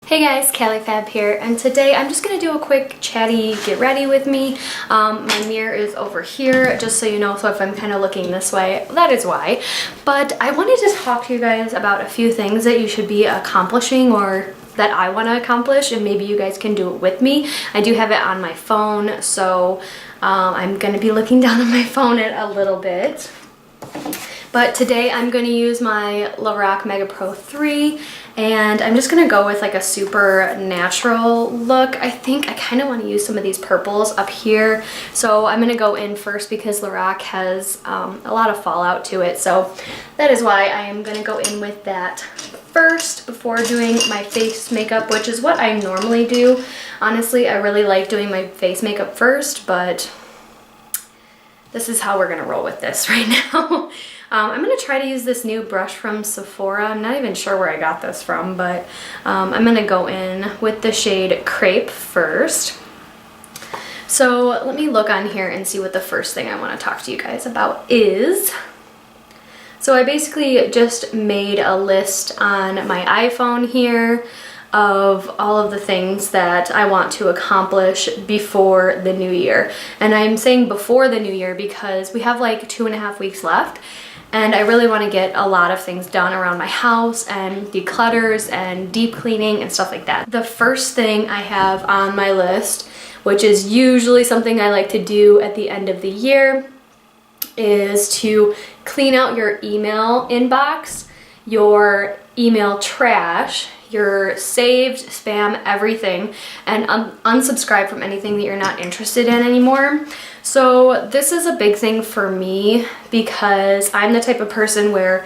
Hey guys, Callie Fab here, and today I'm just going to do a quick chatty get ready with me. My mirror is over here, just so you know, so if I'm kind of looking this way, that is why. But I wanted to talk to you guys about a few things that you should be accomplishing, or that I want to accomplish, and maybe you guys can do it with me. I do have it on my phone, so I'm going to be looking down on my phone a little bit. But today I'm going to use my Lorac Mega Pro 3, and I'm just going to go with like a super natural look. I think I kind of want to use some of these purples up here. So I'm going to go in first because Lorac has a lot of fallout to it. So that is why I am going to go in with that first before doing my face makeup, which is what I normally do. Honestly, I really like doing my face makeup first, but this is how we're going to roll with this right now. I'm going to try to use this new brush from Sephora. I'm not even sure where I got this from, but I'm going to go in with the shade Crepe first. So let me look on here and see what the first thing I want to talk to you guys about is. So I basically just made a list on my iPhone here of all of the things that I want to accomplish before the new year. And I'm saying before the new year because we have like 2.5 weeks left. And I really want to get a lot of things done around my house and declutters and deep cleaning and stuff like that. The first thing I have on my list, which is usually something I like to do at the end of the year, is to clean out your email inbox, your email trash, your saved spam, everything, and unsubscribe from anything that you're not interested in anymore. So this is a big thing for me because I'm the type of person where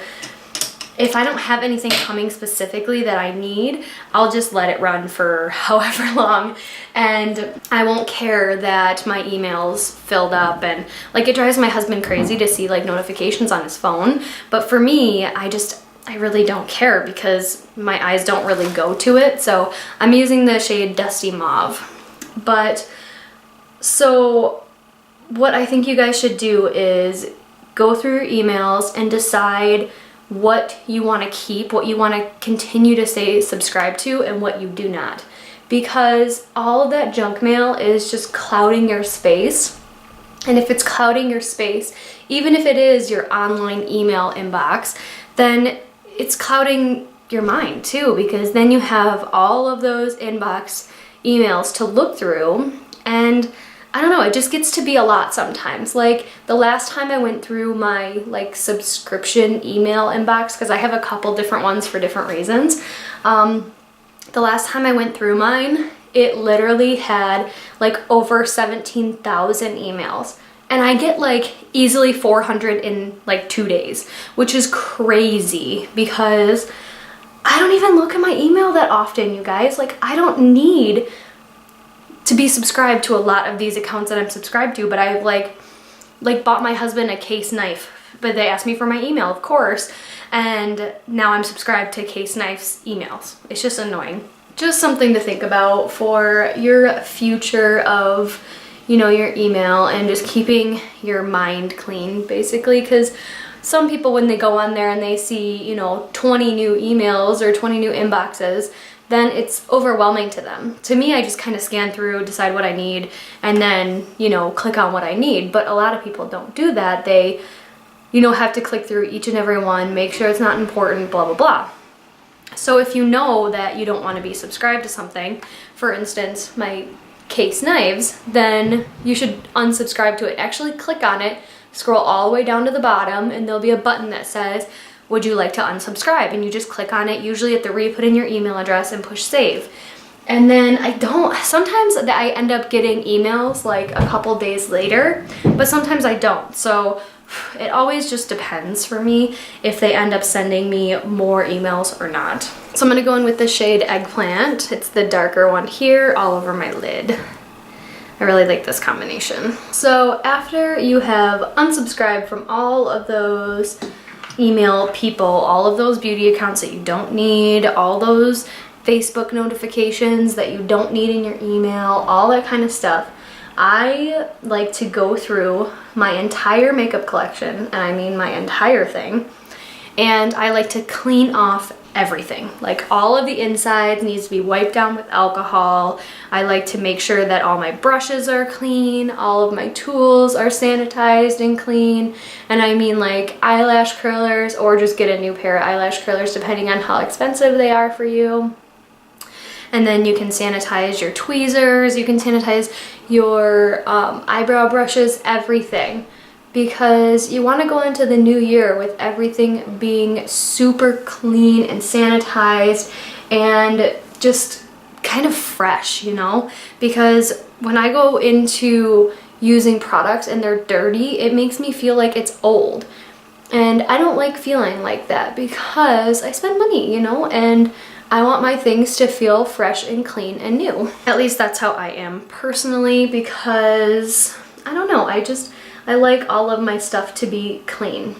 if I don't have anything coming specifically that I need, I'll just let it run for however long, and I won't care that my email's filled up. And like, it drives my husband crazy to see like notifications on his phone, but for me, I really don't care because my eyes don't really go to it. So I'm using the shade Dusty Mauve. But so what I think you guys should do is go through your emails and decide what you want to keep, what you want to continue to stay subscribed to, and what you do not. Because all of that junk mail is just clouding your space. And if it's clouding your space, even if it is your online email inbox, then it's clouding your mind too, because then you have all of those inbox emails to look through, and I don't know, it just gets to be a lot sometimes. Like the last time I went through my like subscription email inbox, because I have a couple different ones for different reasons, the last time I went through mine, it literally had like over 17,000 emails. And I get like easily 400 in like 2 days, which is crazy because I don't even look at my email that often, you guys. Like, I don't need to be subscribed to a lot of these accounts that I'm subscribed to, but I like bought my husband a case knife, but they asked me for my email, of course, and now I'm subscribed to Case Knife's emails. It's just annoying. Just something to think about for your future of, you know, your email, and just keeping your mind clean, basically, because some people, when they go on there and they see, you know, 20 new emails or 20 new inboxes, then it's overwhelming to them. To me, I just kind of scan through, decide what I need, and then, you know, click on what I need. But a lot of people don't do that. They, you know, have to click through each and every one, make sure it's not important, blah, blah, blah. So if you know that you don't want to be subscribed to something, for instance, my Case Knives, then you should unsubscribe to it. Actually click on it, scroll all the way down to the bottom, and there'll be a button that says, would you like to unsubscribe? And you just click on it, usually at the where you put in your email address, and push save. And then sometimes I end up getting emails like a couple days later, but sometimes I don't. So it always just depends for me if they end up sending me more emails or not. So I'm gonna go in with the shade Eggplant. It's the darker one here, all over my lid. I really like this combination. So after you have unsubscribed from all of those email people, all of those beauty accounts that you don't need, all those Facebook notifications that you don't need in your email, all that kind of stuff, I like to go through my entire makeup collection, and I mean my entire thing, and I like to clean off everything. Like all of the insides needs to be wiped down with alcohol. I like to make sure that all my brushes are clean, all of my tools are sanitized and clean. And I mean like eyelash curlers, or just get a new pair of eyelash curlers depending on how expensive they are for you. And then you can sanitize your tweezers, you can sanitize your eyebrow brushes, everything. Because you want to go into the new year with everything being super clean and sanitized and just kind of fresh, you know? Because when I go into using products and they're dirty, it makes me feel like it's old. And I don't like feeling like that because I spend money, you know? And I want my things to feel fresh and clean and new. At least that's how I am personally, because I don't know, I like all of my stuff to be clean.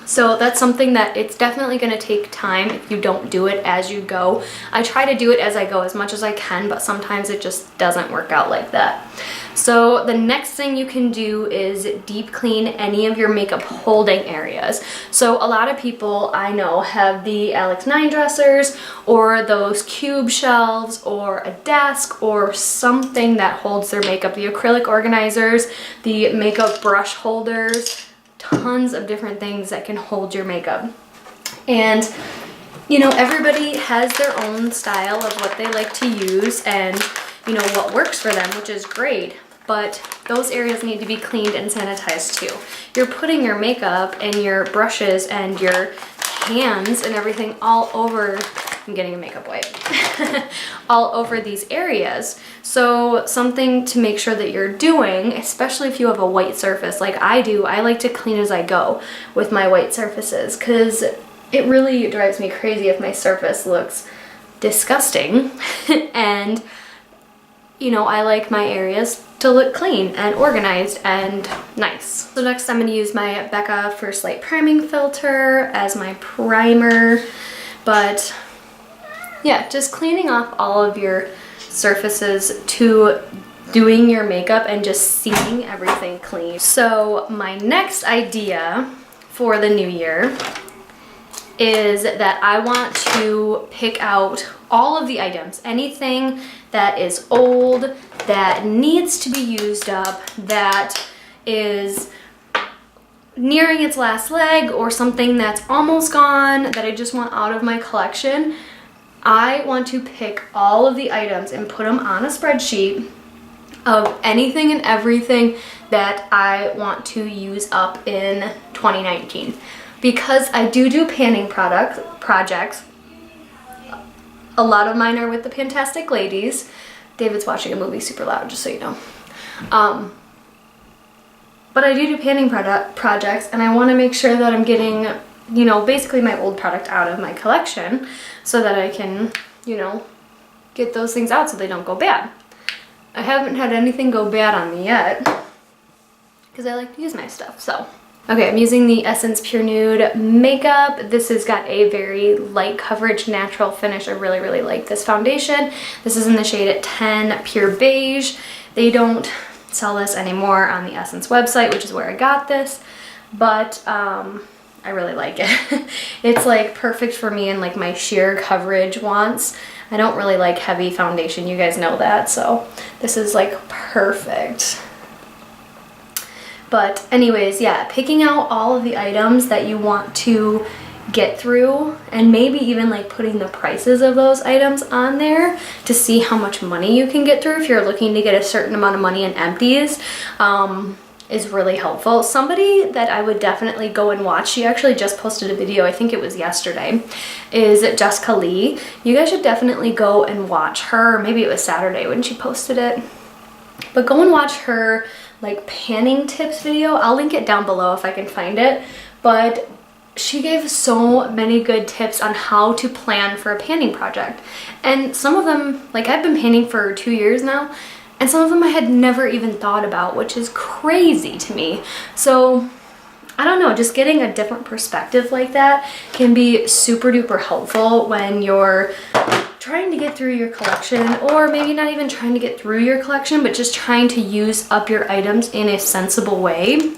So that's something that it's definitely going to take time if you don't do it as you go. I try to do it as I go as much as I can, but sometimes it just doesn't work out like that. So the next thing you can do is deep clean any of your makeup holding areas. So a lot of people I know have the Alex 9 dressers or those cube shelves or a desk or something that holds their makeup. The acrylic organizers, the makeup brush holders, tons of different things that can hold your makeup. And you know, everybody has their own style of what they like to use and you know what works for them, which is great, but those areas need to be cleaned and sanitized too. You're putting your makeup and your brushes and your hands and everything all over, I'm getting a makeup wipe, all over these areas. So something to make sure that you're doing, especially if you have a white surface like I do, I like to clean as I go with my white surfaces because it really drives me crazy if my surface looks disgusting. And you know, I like my areas to look clean and organized and nice. So next I'm going to use my Becca First Light Priming Filter as my primer. But yeah, just cleaning off all of your surfaces to doing your makeup and just seeing everything clean. So my next idea for the new year is that I want to pick out all of the items, anything that is old, that needs to be used up, that is nearing its last leg, or something that's almost gone that I just want out of my collection. I want to pick all of the items and put them on a spreadsheet of anything and everything that I want to use up in 2019. Because I do panning projects. A lot of mine are with the Fantastic Ladies. David's watching a movie super loud, just so you know. But I do panning projects, and I want to make sure that I'm getting, you know, basically my old product out of my collection so that I can, you know, get those things out so they don't go bad. I haven't had anything go bad on me yet because I like to use my stuff, so. Okay, I'm using the Essence Pure Nude makeup. This has got a very light coverage, natural finish. I really, really like this foundation. This is in the shade 10 Pure Beige. They don't sell this anymore on the Essence website, which is where I got this, but I really like it. It's like perfect for me and like my sheer coverage wants. I don't really like heavy foundation, you guys know that, so this is like perfect. But anyways, yeah, picking out all of the items that you want to get through and maybe even like putting the prices of those items on there to see how much money you can get through if you're looking to get a certain amount of money in empties is really helpful. Somebody that I would definitely go and watch, she actually just posted a video, I think it was yesterday, is Jessica Lee. You guys should definitely go and watch her. Maybe it was Saturday when she posted it. But go and watch her like panning tips video. I'll link it down below if I can find it. But she gave so many good tips on how to plan for a panning project. And some of them, like I've been panning for 2 years now, and some of them I had never even thought about, which is crazy to me. So I don't know, just getting a different perspective like that can be super duper helpful when you're trying to get through your collection, or maybe not even trying to get through your collection, but just trying to use up your items in a sensible way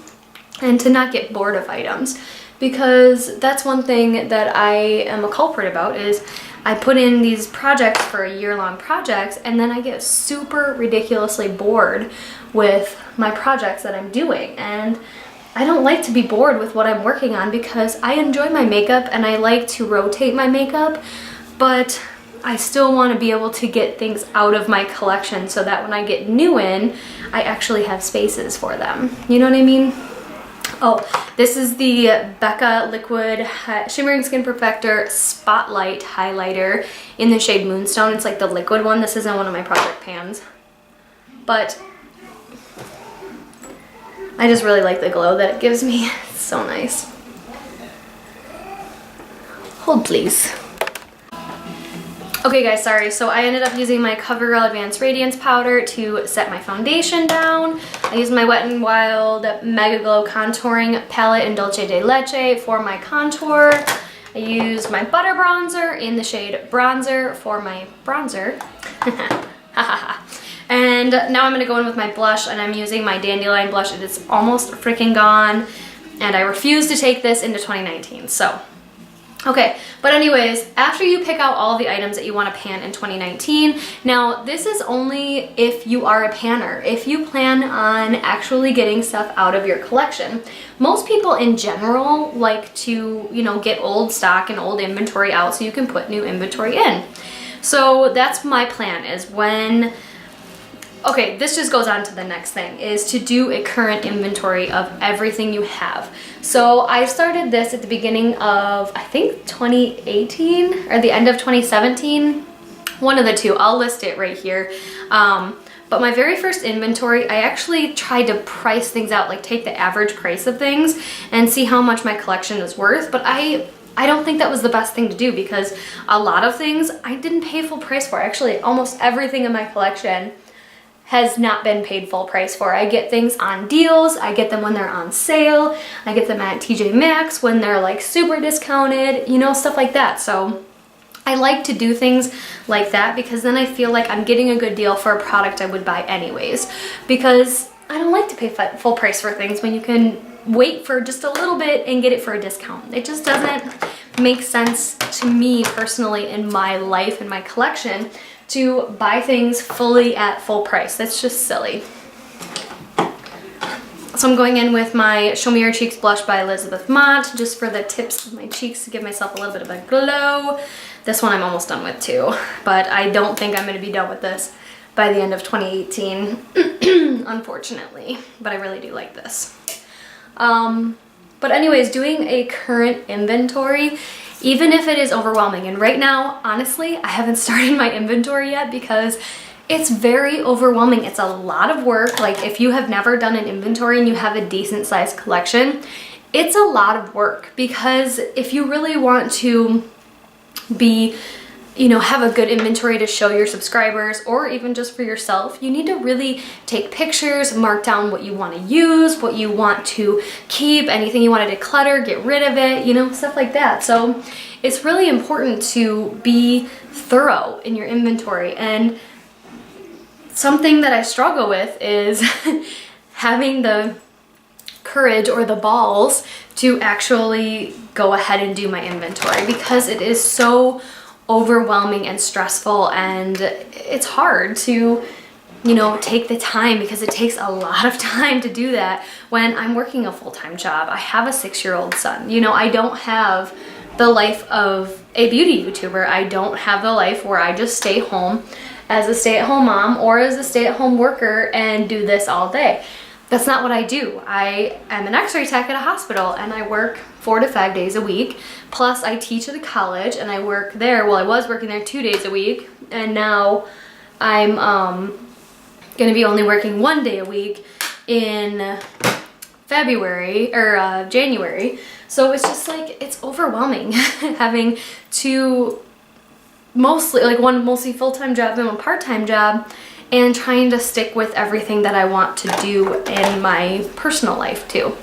and to not get bored of items. because that's one thing that I am a culprit about is I put in these projects for a year-long projects, and then I get super ridiculously bored with my projects that I'm doing. And I don't like to be bored with what I'm working on because I enjoy my makeup and I like to rotate my makeup, but I still want to be able to get things out of my collection so that when I get new in, I actually have spaces for them. You know what I mean? Oh, this is the Becca Liquid Shimmering Skin Perfector Spotlight Highlighter in the shade Moonstone. It's like the liquid one. This isn't one of my project pans. But I just really like the glow that it gives me. It's so nice. Hold please. Okay guys, sorry. So I ended up using my CoverGirl Advanced Radiance Powder to set my foundation down. I used my Wet n Wild Mega Glow Contouring Palette in Dolce de Leche for my contour. I used my Butter Bronzer in the shade Bronzer for my bronzer. And now I'm going to go in with my blush, and I'm using my Dandelion blush. It is almost freaking gone, and I refuse to take this into 2019. So okay, but anyways, after you pick out all the items that you want to pan in 2019, now this is only if you are a panner, if you plan on actually getting stuff out of your collection. Most people in general like to, you know, get old stock and old inventory out so you can put new inventory in. So that's my plan, is when, okay, this just goes on to the next thing, is to do a current inventory of everything you have. So I started this at the beginning of, I think 2018 or the end of 2017, one of the two. I'll list it right here. But my very first inventory, I actually tried to price things out, like take the average price of things and see how much my collection is worth. But I don't think that was the best thing to do, because a lot of things I didn't pay full price for. Actually, almost everything in my collection has not been paid full price for. I get things on deals, I get them when they're on sale, I get them at TJ Maxx when they're like super discounted, you know, stuff like that. So I like to do things like that because then I feel like I'm getting a good deal for a product I would buy anyways, because I don't like to pay full price for things when you can wait for just a little bit and get it for a discount. It just doesn't make sense to me personally in my life and my collection to buy things fully at full price. That's just silly. So I'm going in with my Show Me Your Cheeks blush by Elizabeth Mott, just for the tips of my cheeks to give myself a little bit of a glow. This one I'm almost done with too, but I don't think I'm going to be done with this by the end of 2018, unfortunately, but I really do like this. But anyways, doing a current inventory, even if it is overwhelming, and right now, honestly, I haven't started my inventory yet because it's very overwhelming. It's a lot of work. Like, if you have never done an inventory and you have a decent sized collection, it's a lot of work, because if you really want to be, you know, have a good inventory to show your subscribers or even just for yourself, you need to really take pictures, mark down what you want to use, what you want to keep, anything you want to declutter, get rid of it, you know, stuff like that. So it's really important to be thorough in your inventory. And something that I struggle with is having the courage or the balls to actually go ahead and do my inventory, because it is so overwhelming and stressful, and it's hard to, you know, take the time, because it takes a lot of time to do that when I'm working a full-time job. I have a 6-year-old son. You know, I don't have the life of a beauty YouTuber. I don't have the life where I just stay home as a stay-at-home mom or as a stay-at-home worker and do this all day. That's not what I do. I am an x-ray tech at a hospital, and I work 4 to 5 days a week. Plus I teach at a college and I work there. Well, I was working there 2 days a week, and now I'm gonna be only working 1 day a week in February or January. So it's just like, it's overwhelming having two, one mostly full-time job and one part-time job, and trying to stick with everything that I want to do in my personal life too.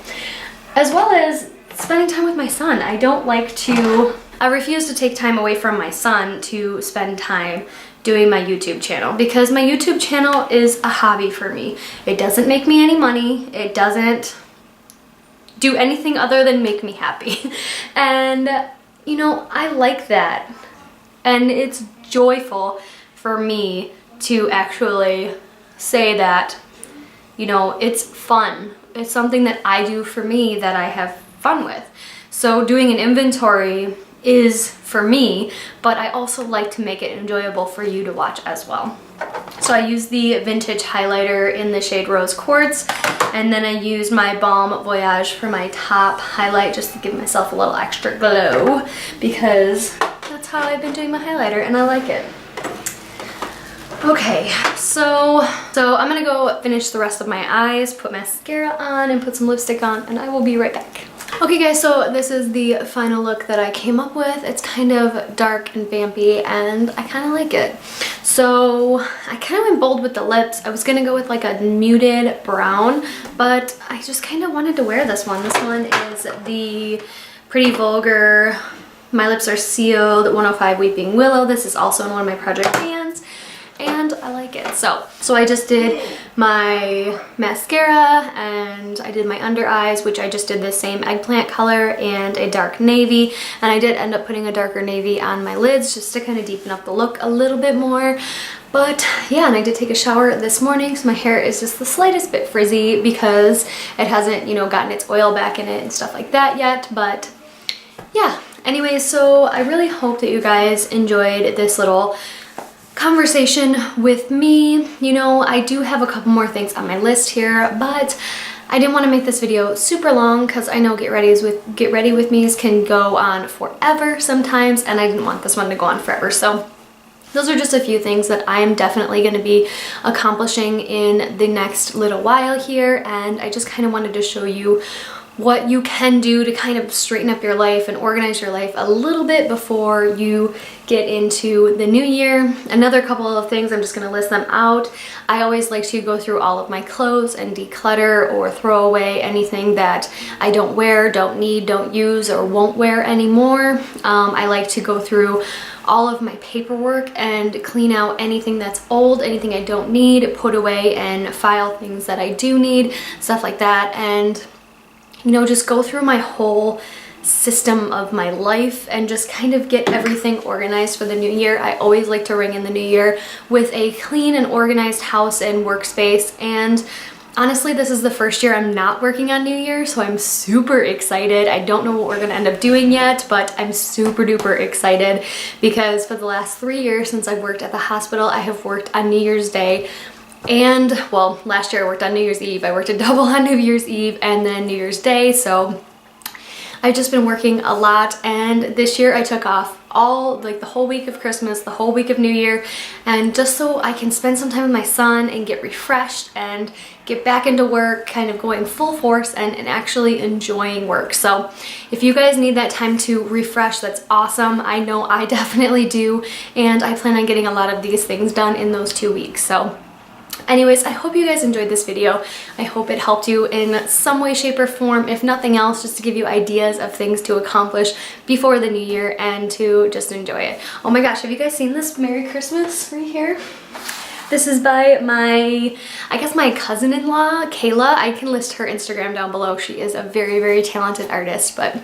As well as spending time with my son. I refuse to take time away from my son to spend time doing my YouTube channel, because my YouTube channel is a hobby for me. It doesn't make me any money. It doesn't do anything other than make me happy. And you know, I like that. And it's joyful for me to actually say that, you know, it's fun. It's something that I do for me that I have fun with. So doing an inventory is for me, but I also like to make it enjoyable for you to watch as well. So I use the vintage highlighter in the shade Rose Quartz, and then I use my Balm Voyage for my top highlight just to give myself a little extra glow, because that's how I've been doing my highlighter and I like it. Okay, so I'm gonna go finish the rest of my eyes, put mascara on and put some lipstick on, and I will be right back. Okay guys, so this is the final look that I came up with. It's kind of dark and vampy and I kind of like it. So I kind of went bold with the lips. I was gonna go with like a muted brown, but I just kind of wanted to wear this one. This one is the Pretty Vulgar My Lips Are Sealed 105 Weeping Willow. This is also in one of my project pans, and I like it. So I just did my mascara and I did my under eyes, which I just did the same eggplant color and a dark navy, and I did end up putting a darker navy on my lids just to kind of deepen up the look a little bit more. But yeah, and I did take a shower this morning, so my hair is just the slightest bit frizzy because it hasn't, you know, gotten its oil back in it and stuff like that yet. But yeah, anyway, so I really hope that you guys enjoyed this little conversation with me. You know, I do have a couple more things on my list here, but I didn't want to make this video super long because I know get ready with me's can go on forever sometimes, and I didn't want this one to go on forever. So those are just a few things that I'm definitely going to be accomplishing in the next little while here, and I just kind of wanted to show you what you can do to kind of straighten up your life and organize your life a little bit before you get into the new year. Another couple of things, I'm just going to list them out. I always like to go through all of my clothes and declutter or throw away anything that I don't wear, don't need, don't use, or won't wear anymore. I like to go through all of my paperwork and clean out anything that's old, anything I don't need, put away and file things that I do need, stuff like that. And you know, just go through my whole system of my life and just kind of get everything organized for the new year. I always like to ring in the new year with a clean and organized house and workspace, and honestly, this is the first year I'm not working on New Year, so I'm super excited. I don't know what we're gonna end up doing yet, but I'm super duper excited because for the last 3 years since I've worked at the hospital, I have worked on New Year's Day. And well, last year I worked on New Year's Eve. I worked a double on New Year's Eve and then New Year's Day, so I've just been working a lot. And this year I took off the whole week of Christmas, the whole week of New Year, and just so I can spend some time with my son and get refreshed and get back into work, kind of going full force and actually enjoying work. So if you guys need that time to refresh, that's awesome. I know I definitely do, and I plan on getting a lot of these things done in those 2 weeks. So anyways, I hope you guys enjoyed this video. I hope it helped you in some way, shape, or form, if nothing else, just to give you ideas of things to accomplish before the new year and to just enjoy it. Oh my gosh, have you guys seen this Merry Christmas right here? This is by my cousin-in-law, Kayla. I can list her Instagram down below. She is a very, very talented artist. But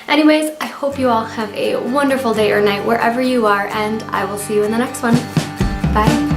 anyways, I hope you all have a wonderful day or night wherever you are, and I will see you in the next one. Bye.